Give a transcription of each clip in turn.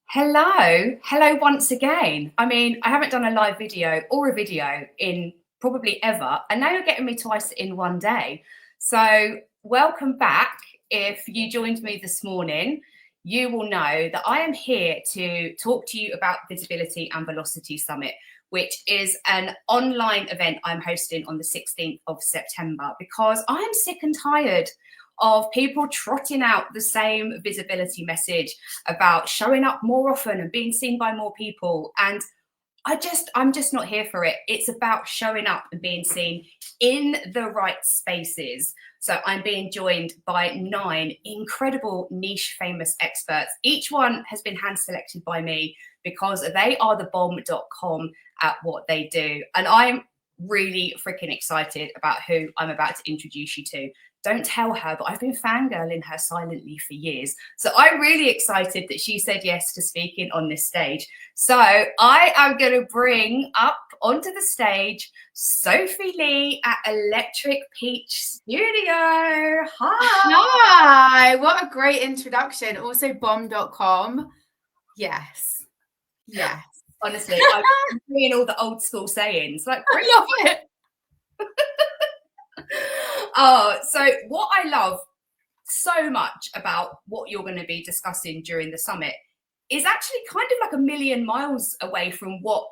Hello once again. I mean, I haven't done a live video or a video in probably ever, and now you're getting me twice in one day. So, welcome back. If you joined me this morning, you will know that I am here to talk to you about Visibility and Velocity Summit, which is an online event I'm hosting on the 16th of September because I'm sick and tired of people trotting out the same visibility message about showing up more often and being seen by more people. And I'm just not here for it. It's about showing up and being seen in the right spaces. So I'm being joined by 9 incredible niche famous experts. Each one has been hand selected by me because they are the bomb.com at what they do. And I'm really freaking excited about who I'm about to introduce you to. Don't tell her, but I've been fangirling her silently for years. So I'm really excited that she said yes to speaking on this stage. So I am going to bring up onto the stage Sophie Lee at Electric Peach Studio. Hi. Hi. What a great introduction. Also bomb.com. Yes. Yes. Honestly, I'm doing all the old school sayings. Like, I love it. So what I love so much about what you're going to be discussing during the summit is actually kind of like a million miles away from what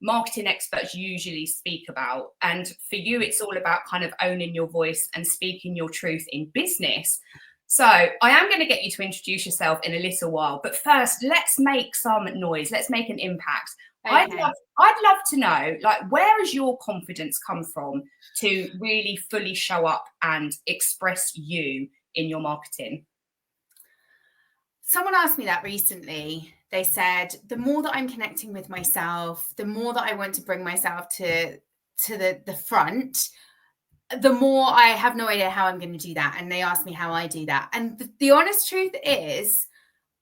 marketing experts usually speak about. And for you, it's all about kind of owning your voice and speaking your truth in business. So I am going to get you to introduce yourself in a little while, but first let's make some noise. Let's make an impact. Okay. I'd love to know, like, where has your confidence come from to really fully show up and express you in your marketing? Someone asked me that recently. They said, the more that I'm connecting with myself, the more that I want to bring myself to the front, the more I have no idea how I'm going to do that. And they asked me how I do that. And the honest truth is,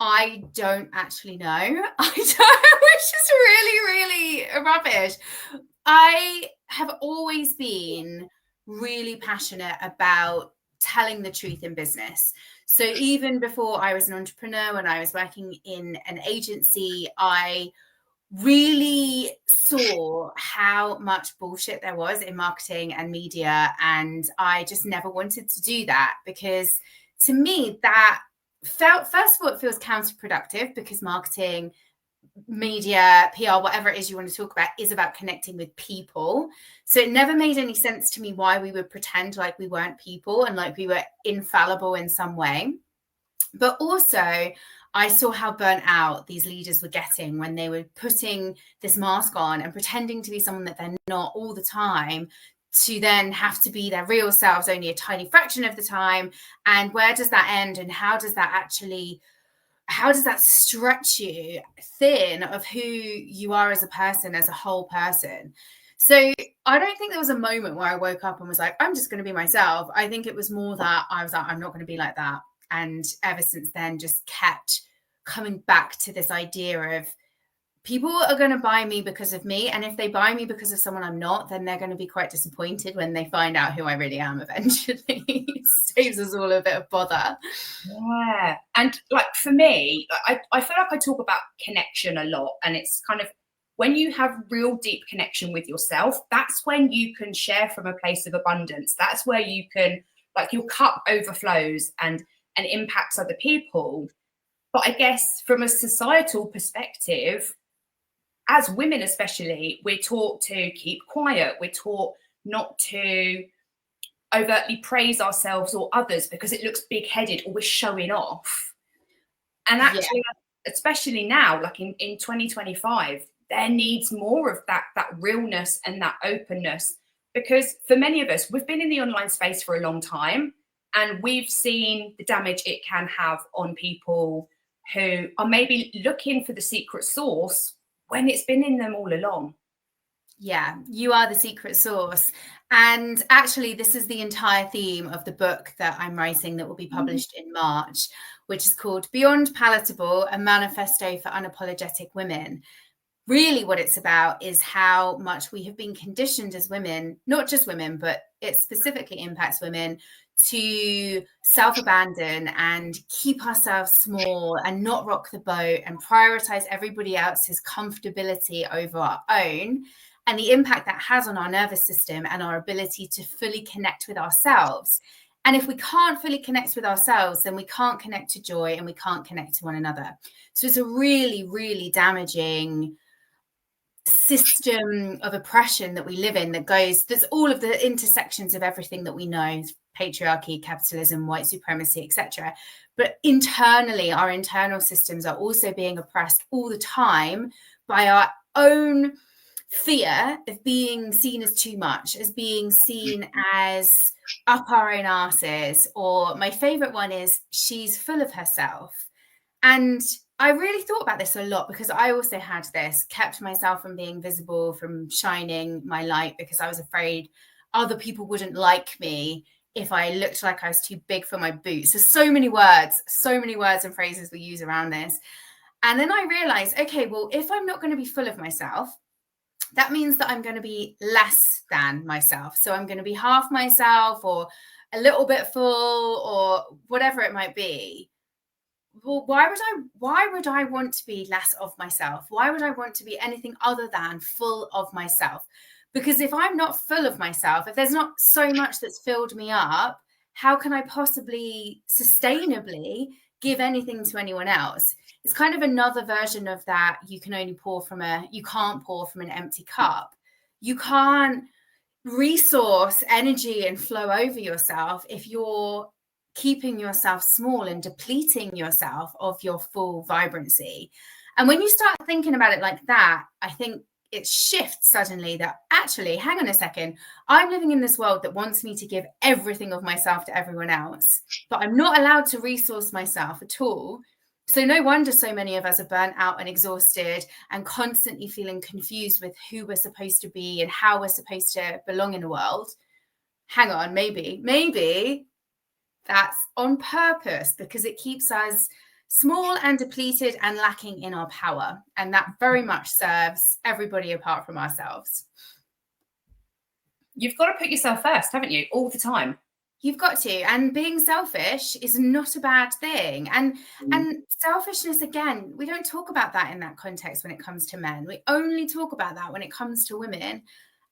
I don't actually know. I don't, which is really, really rubbish. I have always been really passionate about telling the truth in business. So even before I was an entrepreneur, when I was working in an agency, I really saw how much bullshit there was in marketing and media. And I just never wanted to do that because to me, that felt, first of all, it feels counterproductive because marketing, media, PR, whatever it is you want to talk about is about connecting with people. So it never made any sense to me why we would pretend like we weren't people and like we were infallible in some way. But also, I saw how burnt out these leaders were getting when they were putting this mask on and pretending to be someone that they're not all the time, to then have to be their real selves only a tiny fraction of the time. And where does that end? And how does that stretch you thin of who you are as a person, as a whole person? So I don't think there was a moment where I woke up and was like, I'm just going to be myself. I think it was more that I was like, I'm not going to be like that. And ever since then, just kept coming back to this idea of people are going to buy me because of me. And if they buy me because of someone I'm not, then they're going to be quite disappointed when they find out who I really am eventually. It saves us all a bit of bother. Yeah. And like for me, I feel like I talk about connection a lot. And it's kind of when you have real deep connection with yourself, that's when you can share from a place of abundance. That's where you can, like, your cup overflows and impacts other people. But I guess from a societal perspective, as women especially, we're taught to keep quiet. We're taught not to overtly praise ourselves or others because it looks big-headed or we're showing off. And actually, especially now, like in 2025, there needs more of that realness and that openness. Because for many of us, we've been in the online space for a long time, and we've seen the damage it can have on people who are maybe looking for the secret sauce when it's been in them all along. Yeah, you are the secret sauce. And actually, this is the entire theme of the book that I'm writing that will be published in March, which is called Beyond Palatable, a Manifesto for Unapologetic Women. really what it's about is how much we have been conditioned as women, not just women, but it specifically impacts women, to self-abandon and keep ourselves small and not rock the boat and prioritize everybody else's comfortability over our own, and the impact that has on our nervous system and our ability to fully connect with ourselves. And if we can't fully connect with ourselves, then we can't connect to joy and we can't connect to one another. So it's a really, really damaging system of oppression that we live in, there's all of the intersections of everything that we know: patriarchy, capitalism, white supremacy, etc. But internally, our internal systems are also being oppressed all the time by our own fear of being seen as too much, as being seen as up our own asses, or my favorite one is she's full of herself. And I really thought about this a lot because I also had this, kept myself from being visible, from shining my light, because I was afraid other people wouldn't like me if I looked like I was too big for my boots. There's so many words and phrases we use around this. And then I realized, okay, well, if I'm not going to be full of myself, that means that I'm going to be less than myself. So I'm going to be half myself, or a little bit full, or whatever it might be. Well, why would I want to be less of myself? Why would I want to be anything other than full of myself? Because if I'm not full of myself, if there's not so much that's filled me up, how can I possibly sustainably give anything to anyone else? It's kind of another version of that. You can't pour from an empty cup. You can't resource energy and flow over yourself if you're keeping yourself small and depleting yourself of your full vibrancy. And when you start thinking about it like that, I think it shifts suddenly that actually, hang on a second, I'm living in this world that wants me to give everything of myself to everyone else, but I'm not allowed to resource myself at all. So no wonder so many of us are burnt out and exhausted and constantly feeling confused with who we're supposed to be and how we're supposed to belong in the world. Hang on, maybe that's on purpose, because it keeps us small and depleted and lacking in our power. And that very much serves everybody apart from ourselves. You've got to put yourself first, haven't you? All the time. You've got to. And being selfish is not a bad thing. And selfishness, again, we don't talk about that in that context when it comes to men. We only talk about that when it comes to women.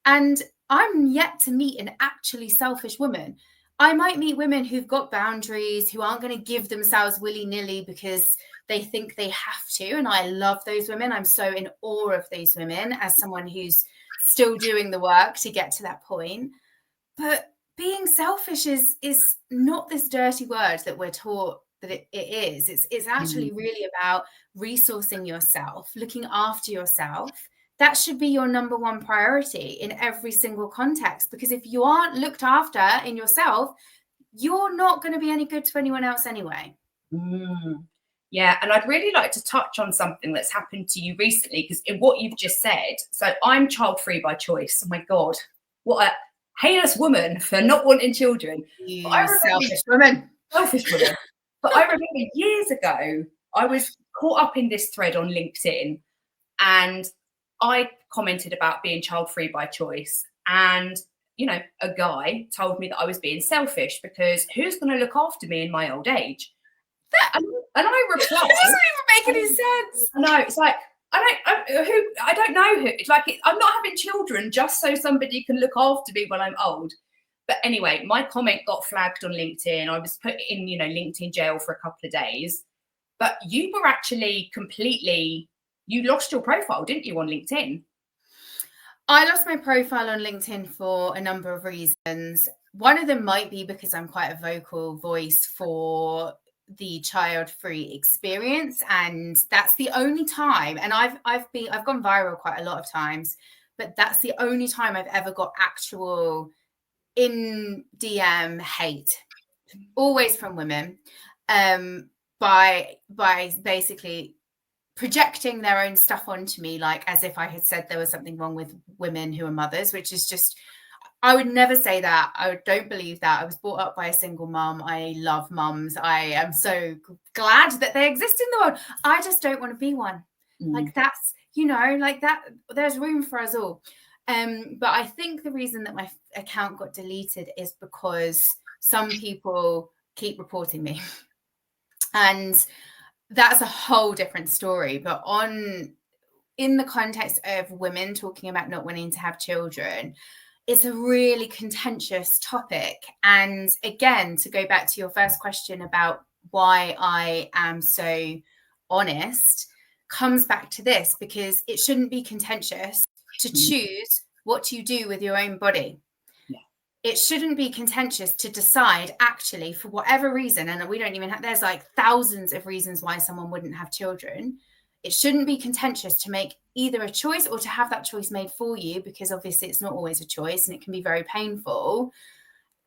And I'm yet to meet an actually selfish woman. I might meet women who've got boundaries, who aren't going to give themselves willy-nilly because they think they have to. And I love those women. I'm so in awe of those women as someone who's still doing the work to get to that point. But being selfish is not this dirty word that we're taught that it is. It's actually really about resourcing yourself, looking after yourself. That should be your number one priority in every single context, because if you aren't looked after in yourself, you're not going to be any good to anyone else anyway. Yeah, and I'd really like to touch on something that's happened to you recently, because in what you've just said, so I'm child-free by choice. Oh my God, what a heinous woman for not wanting children. You selfish woman. Selfish woman. But I remember years ago, I was caught up in this thread on LinkedIn, and I commented about being child-free by choice. And, a guy told me that I was being selfish because who's going to look after me in my old age? And I replied, it doesn't even make any sense. No, it's like, I don't know who. It's like, I'm not having children just so somebody can look after me when I'm old. But anyway, my comment got flagged on LinkedIn. I was put in, LinkedIn jail for a couple of days. But you were actually you lost your profile, didn't you, on LinkedIn? I lost my profile on LinkedIn for a number of reasons. One of them might be because I'm quite a vocal voice for the child-free experience, and that's the only time. And I've gone viral quite a lot of times, but that's the only time I've ever got actual in DM hate, always from women, by basically projecting their own stuff onto me, like as if I had said there was something wrong with women who are mothers, which is just, I would never say that. I don't believe that. I was brought up by a single mum. I love mums. I am so glad that they exist in the world. I just don't want to be one. Like that's, you know, like that, there's room for us all. But I think the reason that my account got deleted is because some people keep reporting me. And that's a whole different story. But in the context of women talking about not wanting to have children, it's a really contentious topic. And again, to go back to your first question about why I am so honest, comes back to this, because it shouldn't be contentious to choose what you do with your own body. Yeah. It shouldn't be contentious to decide, actually, for whatever reason, and we don't even have, there's like thousands of reasons why someone wouldn't have children. It shouldn't be contentious to make either a choice or to have that choice made for you, because obviously it's not always a choice and it can be very painful.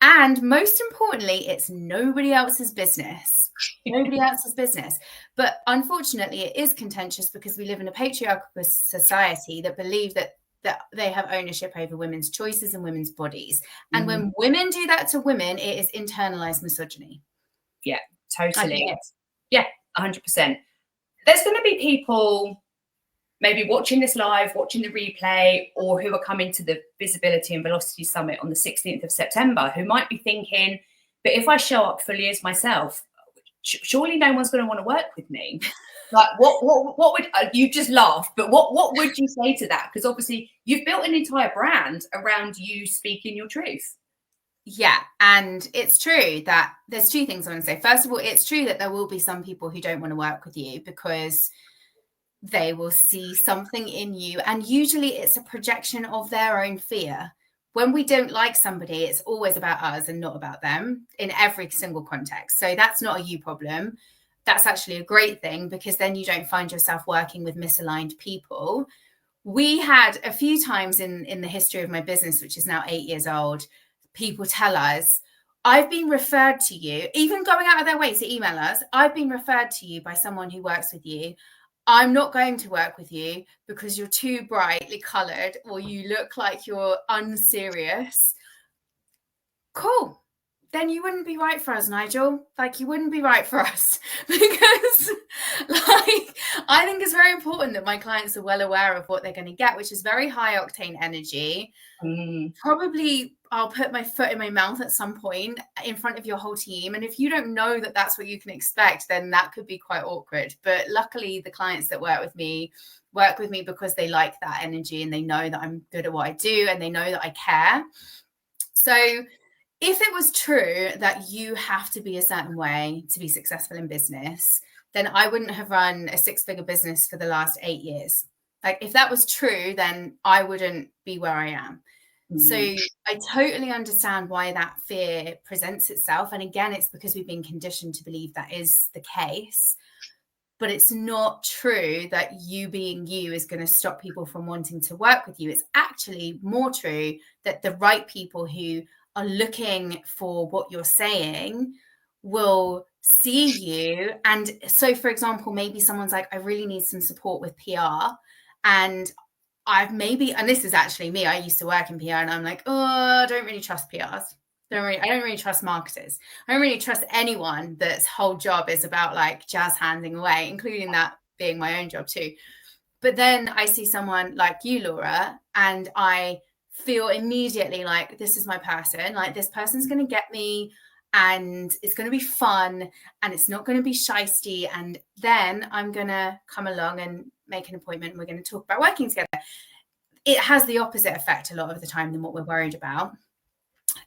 And most importantly, it's nobody else's business. Nobody else's business. But unfortunately, it is contentious because we live in a patriarchal society that believe that they have ownership over women's choices and women's bodies. And when women do that to women, it is internalized misogyny. Yeah, totally. Yeah, 100%. There's going to be people maybe watching this live, watching the replay, or who are coming to the Visibility and Velocity Summit on the 16th of September, who might be thinking, but if I show up fully as myself, surely no one's going to want to work with me. Like, what would you just laugh? But what would you say to that? Because obviously you've built an entire brand around you speaking your truth. Yeah, and it's true that there's two things I want to say. First of all, it's true that there will be some people who don't want to work with you because they will see something in you, and usually it's a projection of their own fear. When we don't like somebody, it's always about us and not about them in every single context. So that's not a you problem. That's actually a great thing, because then you don't find yourself working with misaligned people. We had a few times in the history of my business, which is now 8 years old, people tell us, I've been referred to you, even going out of their way to email us, I've been referred to you by someone who works with you. I'm not going to work with you because you're too brightly colored or you look like you're unserious. Cool. Then you wouldn't be right for us, Nigel. Like, you wouldn't be right for us, because like, I think it's very important that my clients are well aware of what they're going to get, which is very high octane energy. Probably I'll put my foot in my mouth at some point in front of your whole team. And if you don't know that that's what you can expect, then that could be quite awkward. But luckily, the clients that work with me because they like that energy and they know that I'm good at what I do and they know that I care. So if it was true that you have to be a certain way to be successful in business, then I wouldn't have run a 6-figure business for the last 8 years. Like, if that was true, then I wouldn't be where I am. So I totally understand why that fear presents itself. And again, it's because we've been conditioned to believe that is the case. But it's not true that you being you is going to stop people from wanting to work with you. It's actually more true that the right people who are looking for what you're saying will see you. And so, for example, maybe someone's like, I really need some support with PR. And and this is actually me, I used to work in PR, and I'm like, oh, I don't really trust PRs. I don't really trust marketers. I don't really trust anyone that's whole job is about like jazz handing away, including that being my own job too. But then I see someone like you, Laura, and I feel immediately like, this is my person. Like, this person's going to get me, and it's going to be fun, and it's not going to be shysty. And then I'm going to come along and make an appointment, and we're going to talk about working together. It has the opposite effect a lot of the time than what we're worried about.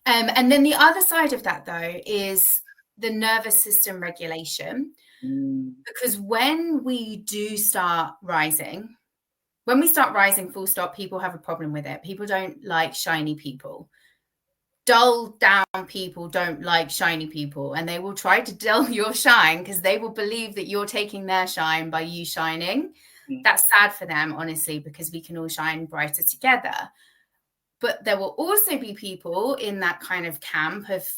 And then the other side of that, though, is the nervous system regulation. Because when we do start rising, full stop, people have a problem with it. People don't like shiny people. Dull down people don't like shiny people, and they will try to dull your shine because they will believe that you're taking their shine by you shining. That's sad for them, honestly, because we can all shine brighter together. But there will also be people in that kind of camp of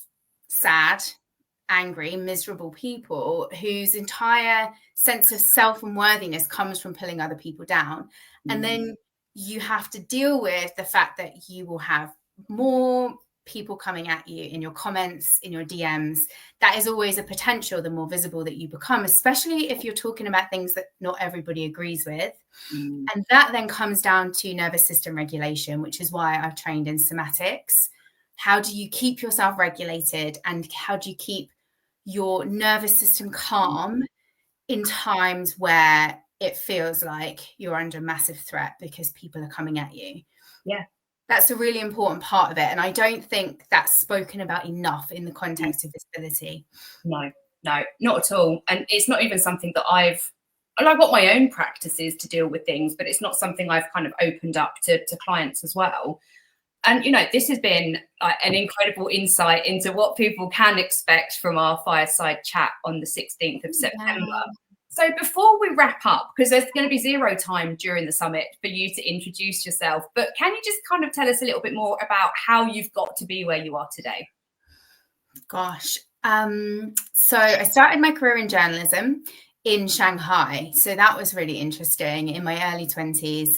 sad, angry, miserable people whose entire sense of self and worthiness comes from pulling other people down. And then you have to deal with the fact that you will have more people coming at you in your comments, in your DMs, that is always a potential the more visible that you become, especially if you're talking about things that not everybody agrees with. And that then comes down to nervous system regulation, which is why I've trained in somatics. How do you keep yourself regulated, and how do you keep your nervous system calm in times where it feels like you're under massive threat because people are coming at you? Yeah. That's a really important part of it. And I don't think that's spoken about enough in the context of visibility. No, not at all. And it's not even something that I've got my own practices to deal with things, but it's not something I've kind of opened up to clients as well. And, you know, this has been an incredible insight into what people can expect from our fireside chat on the 16th of September. Yeah. So before we wrap up, because there's going to be zero time during the summit for you to introduce yourself, but can you just kind of tell us a little bit more about how you've got to be where you are today? Gosh. So I started my career in journalism in Shanghai. So that was really interesting in my early 20s.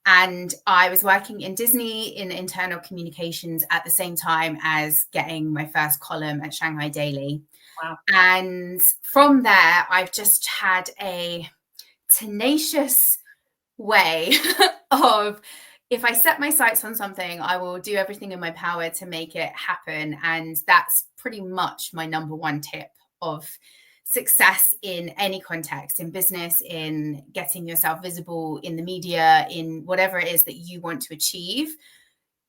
And I was working in Disney in internal communications at the same time as getting my first column at Shanghai Daily. Wow. And from there, I've just had a tenacious way of, if I set my sights on something, I will do everything in my power to make it happen. And that's pretty much my number one tip of success in any context, in business, in getting yourself visible in the media, in whatever it is that you want to achieve.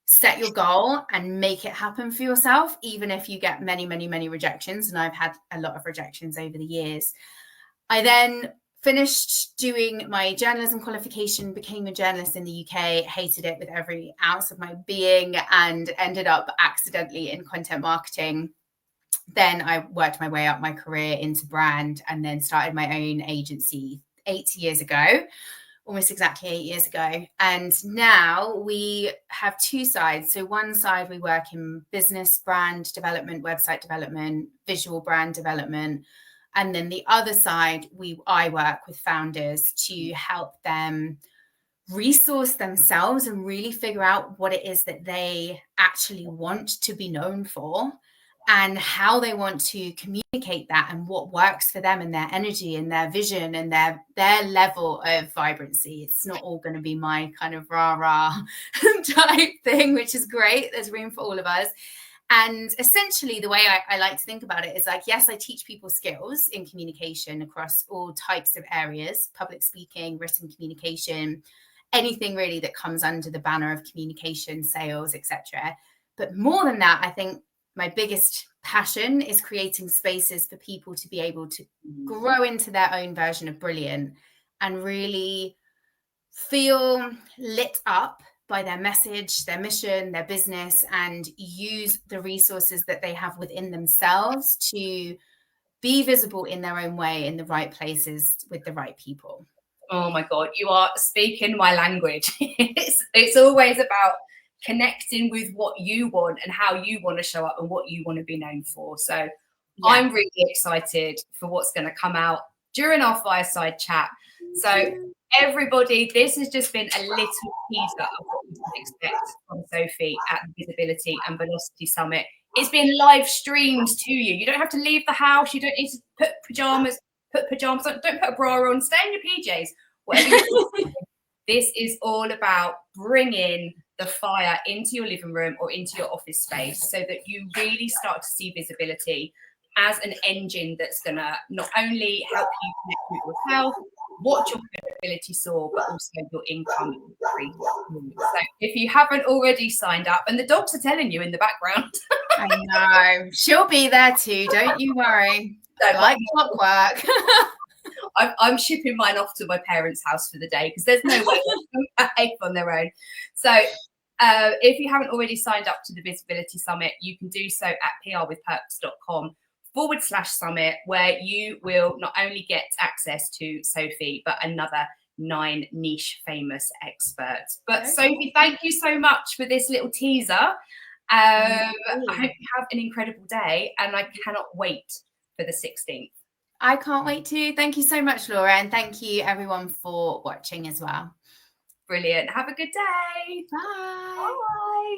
Set your goal and make it happen for yourself, even if you get many, many, many rejections. And I've had a lot of rejections over the years. I then finished doing my journalism qualification, became a journalist in the UK, hated it with every ounce of my being, and ended up accidentally in content marketing. Then I worked my way up my career into brand and then started my own agency 8 years ago, almost exactly 8 years ago. And now we have two sides. So one side, we work in business brand development, website development, visual brand development. And then the other side, I work with founders to help them resource themselves and really figure out what it is that they actually want to be known for and how they want to communicate that and what works for them and their energy and their vision and their level of vibrancy. It's not all going to be my kind of rah-rah type thing, which is great. There's room for all of us. And essentially, the way I like to think about it is like, yes, I teach people skills in communication across all types of areas, public speaking, written communication, anything really that comes under the banner of communication, sales, etc. But more than that, I think my biggest passion is creating spaces for people to be able to grow into their own version of brilliant and really feel lit up by their message, their mission, their business, and use the resources that they have within themselves to be visible in their own way, in the right places with the right people. Oh my God, you are speaking my language. It's always about connecting with what you want and how you want to show up and what you want to be known for. So yeah. I'm really excited for what's going to come out during our fireside chat. So everybody, this has just been a little teaser of what you can expect from Sophie at the Visibility and Velocity Summit. It's been live streamed to you. You don't have to leave the house. You don't need to put pajamas on. Don't put a bra on. Stay in your PJs. Whatever you're doing. This is all about bringing the fire into your living room or into your office space so that you really start to see visibility as an engine that's going to not only help you connect with yourself, watch your credibility soar, but also your income increase. So if you haven't already signed up, and the dogs are telling you in the background. I know. She'll be there too. Don't you worry. Like clockwork. I'm shipping mine off to my parents' house for the day because there's no way they can behave on their own. So if you haven't already signed up to the Visibility Summit, you can do so at prwithperks.com/summit, where you will not only get access to Sophie, but another 9 niche famous experts. But Sophie, thank you so much for this little teaser. I hope you have an incredible day, and I cannot wait for the 16th. I can't wait to. Thank you so much, Laura. And thank you everyone for watching as well. Brilliant. Have a good day. Bye. Bye.